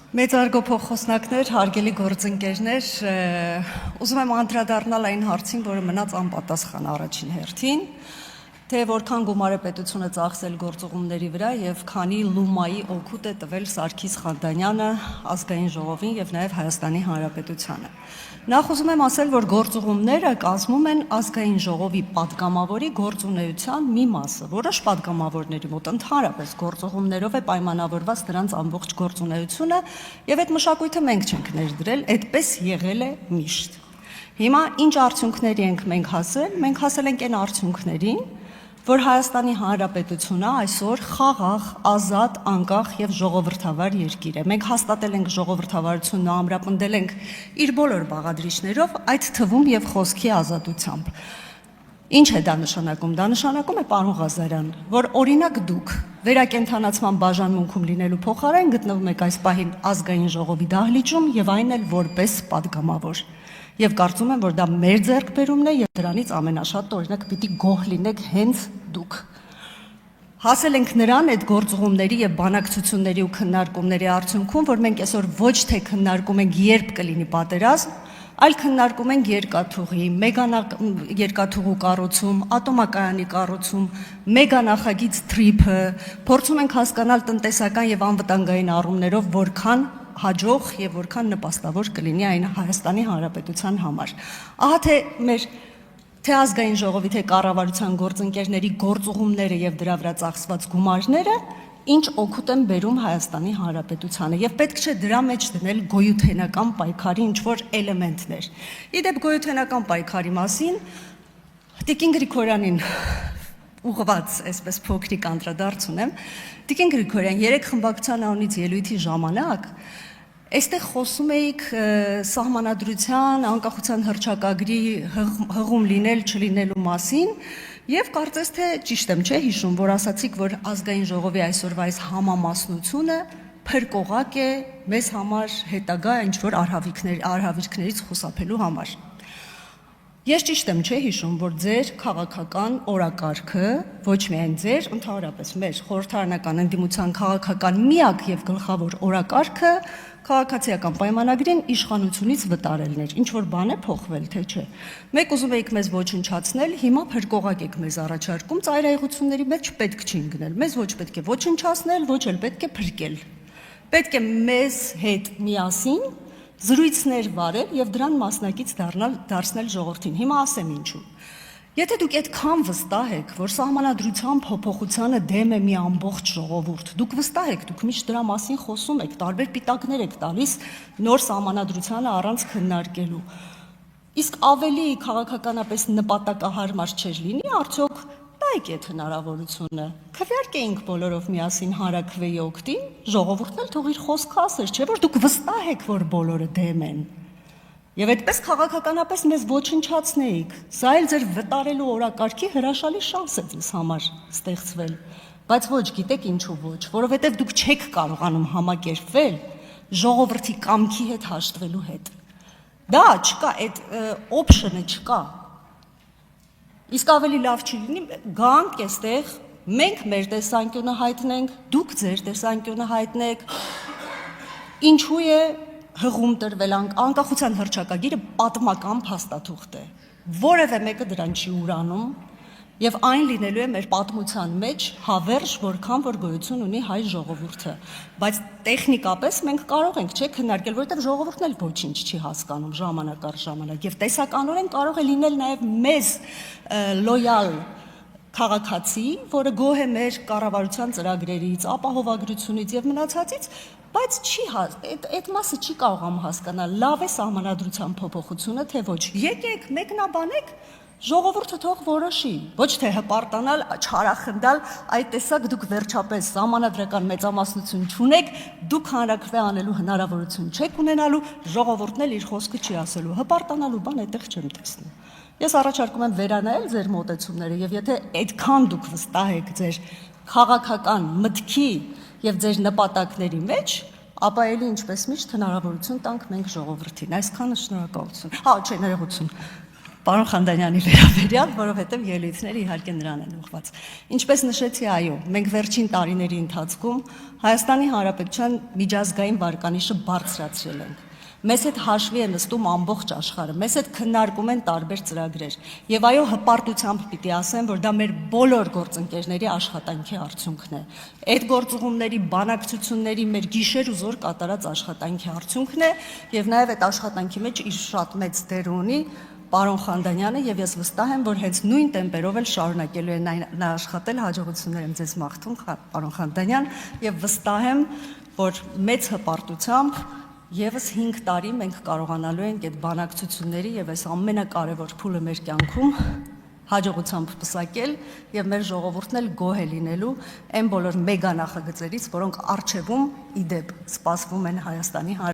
Մեծարգո փոխոսնակներ, հարգելի գործընկերներ, ուզում եմ անդրադառնալ այն հարցին, որը մնաց անպատասխան առաջին հերթին, թե որքան գումար է պետությունը ծախսել գործուղումների վրա եւ քանի լումայի օգուտ է տվել Սարգիս Խանդանյանը ազգային ժողովին եւ նաեւ Հայաստանի Հանրապետությանը։ Նախ ուզում եմ ասել, որ գործուղումները կազմում են ազգային ժողովի պատգամավորի գործունեության մի մասը, որոշ պատգամավորների մոտ ընդհանրապես գործուղումներով է պայմանավորված դրանց ամբողջ գործունեությունը եւ այդ մշակույթը մենք չենք ներդրել, այդպես եղել է միշտ։ Հիմա ինչ արդյունքների ենք մենք հասել։ Մենք հասել ենք այն արդյունքներին, որ Հայաստանի Հանրապետությունը այսօր խաղաղ, ազատ, անկախ եւ ժողովրդավար երկիր է։ Մենք հաստատել ենք ժողովրդավարությունն ու ամրապնդել ենք իր բոլոր բաղադրիչներով, այդ թվում եւ խոսքի ազատությամբ։ Ինչ է դա նշանակում։ Դա նշանակում է, պարոն Ղազարյան, որ օրինակ դուք վերակենդանացման բաժանմունքում լինելու փոխարեն գտնվում եք այս պահին ազգային ժողովի դահլիճում եւ այն էլ որպես падգամավոր։ Եվ կարծում եմ, որ դա մեր ձեռքբերումն է եւ դրանից ամենաշատ օրինակ պիտի գոհ լինեք հենց դուք։ Հասել ենք նրան այդ գործուղումների եւ բանակցությունների ու քննարկումների արդյունքում, որ մենք այսօր ոչ թե քննարկում ենք երբ կլինի պատերազմ, այլ քննարկում ենք երկաթուղի, երկաթուղու կառուցում, ատոմակայանի կառուցում, մեգանախագիծ թրիփը, փորձում ենք հասկանալ տնտեսական եւ անվտանգային առումներով որքան հաջող եւ որքան նպաստավոր կլինի այն Հայաստանի Հանրապետության համար։ Ահա թե ազգային ժողովի թե կառավարության գործընկերների գործուղումները եւ դրա վրա ծախսված գումարները ինչ օգուտ են բերում Հայաստանի Հանրապետությանը եւ պետք չէ դրա մեջ դնել գոյութենական պայքարի ինչ որ էլեմենտներ։ Իդեպ գոյութենական պայքարի մասին Տիկին Գրիգորյանին ուղղված այսպես փոքրիկ անդրադարձ ունեմ։ Տիկին Գրիգորյան, 3 խմբակցության անունից ելույթի ժամանակ այստեղ խոսում էիք սահմանադրության, անկախության հռչակագրի հղում լինել չլինելու մասին եւ կարծես թե ճիշտ եմ չէ հիշում, որ ասացիք, որ ազգային ժողովի այսօրվա այս համամասնությունը փրկողակ է մեզ համար հետագա ինչ որ արհավիրքներից խուսափելու համար։ Ես ճիշտ եմ չէ հիշում, որ ձեր քաղաքական օրակարգը, ոչ միայն ձեր, ընդհանրապես մեր խորհրդարանական ընդդիմության քաղաքական միակ եւ գլխավոր օրակարգը քաղաքացիական պայմանագրին իշխանությունից վտարելն էր։ Ինչ որ բան է փոխվել, թե չէ։ Մեկ ուզում եք մեզ ոչնչացնել, հիմա փրկողակ եք մեզ առաջարկում, ծայրահեղությունների մեջ պետք չի ընկնել։ Մեզ ոչ պետք է ոչնչացնել, ոչ էլ պետք է փրկել։ Պետք է մեզ հետ միասին զրույցներ վարել եւ դրան մասնակից դարձնել ժողովրդին։ Հիմա ասեմ ինչու։ Եթե դուք այդքան վստահ եք, որ սահմանադրության փոփոխությանը դեմ է մի ամբողջ ժողովուրդ, դուք վստահ եք, դուք միշտ դրա մասին խոսում եք, տարբեր պիտակներ եք տալիս նոր սահմանադրությանը առանց քննարկելու։ Իսկ ավելի քաղաքականապես նպատակահարմար չէր լինի, արդյոք տայք այդ հնարավորությունը։ Քվեարկեինք բոլորով միասին հանրաքվեի օգտին, ժողովուրդն էլ թող իր խոսքը ասեր, չէ՞ որ դուք վստահ եք, որ բոլորը դեմ են։ Եվ այդպես քաղաքականապես մեզ ոչնչացնեիք։ Սա էլ ձեր վտարելու օրակարգի հրաշալի շանս է ձեզ համար ստեղծվել։ Բայց ոչ, գիտեք ինչու ոչ, որովհետև դուք չեք կարողանում համակերպվել ժողովրդի կամքի հետ հաշտվելու հետ։ Դա չկա, այդ օփշնը չկա։ Իսկ ավելի լավ չի լինի գանք այստեղ, մենք մեր տեսանկյունը հայտնենք, դուք ձեր տեսանկյունը հայտնեք։ Ինչու է հղում տրվել անկախության հռչակագիրը պատմական փաստաթուղթ է։ Որևէ մեկը դրան չի ուրանում եւ այն լինելու է մեր պատմության մեջ հավերժ, որքան որ գոյություն ունի հայ ժողովուրդը։ Բայց տեխնիկապես մենք կարող ենք չէ քննարկել, որովհետեւ ժողովուրդն էլ ոչինչ չի հասկանում ժամանակ առ ժամանակ եւ տեսականորեն կարող է լինել նաեւ մեզ լոյալ քաղաքացի, որը գոհ է մեր կառավարության ծրագրերից, ապահովագրությունից եւ մնացածից, բայց այդ մասը չի կարողանում հասկանալ, լավ է սահմանադրության փոփոխությունը, թե ոչ։ Եկեք, մեկնաբանեք, ժողովուրդը թող որոշի, ոչ թե հպարտանալ, չարախնդալ, այդ տեսակ դուք վերջապես սահմանադրական մեծամասնություն չունեք, դուք հանրաքվե անելու հնարավորություն չեք ունենալու, ժողովուրդն էլ իր խոսքը չի ասելու, հպարտանալու բան այդտեղ չեմ տեսնում։ Ես առաջարկում եմ վերանայել ձեր մոտեցումները եւ եթե այդքան դուք վստահ եք ձեր քաղաքական մտքի եւ ձեր նպատակների մեջ, ապա ելի ինչպես միշտ հնարավորություն տանք մենք ժողովրդին։ Այսքանը շնորհակալություն։ Չէ, ներողություն։ պարոն Խանդանյանի վերաբերյալ, որովհետև ելույթները իհարկե նրան են ուղղված։ Ինչպես նշեցի, այո, մենք վերջին տարիների ընթացքում Հայաստանի Հանրապետության միջազգային վարկանիշը բարձրացրել ենք։ Մեզ հետ հաշվի է նստում ամբողջ աշխարհը, մեզ հետ քննարկում են տարբեր ծրագրեր։ Եվ այո, հպարտությամբ պիտի ասեմ, որ դա մեր բոլոր գործընկերների աշխատանքի արդյունքն է։ Այդ գործուղումների, բանակցությունների մեր գիշեր ու զօր կատարած աշխատանքի արդյունքն է, եւ նաեւ այդ աշխատանքի մեջ իր շատ մեծ դեր ունի պարոն Խանդանյանը, եւ ես վստահ եմ, որ հենց նույն տեմպերով էլ շարունակելու է նա աշխատել, հաջողություններ եմ ձեզ մաղթում, պարոն Խանդանյան, եւ վստահ եմ, որ մեծ հպարտությամբ Եվս 5 տարի մենք կարողանալու ենք այդ բանակցությունների եւ այս ամենակարևոր փուլը մեր կյանքում հաջողությամբ պսակել եւ մեր ժողովուրդն էլ գոհ է լինելու այն բոլոր մեգա նախագծերից, որոնք առջևում իդեպ սպասվում են Հայաստանի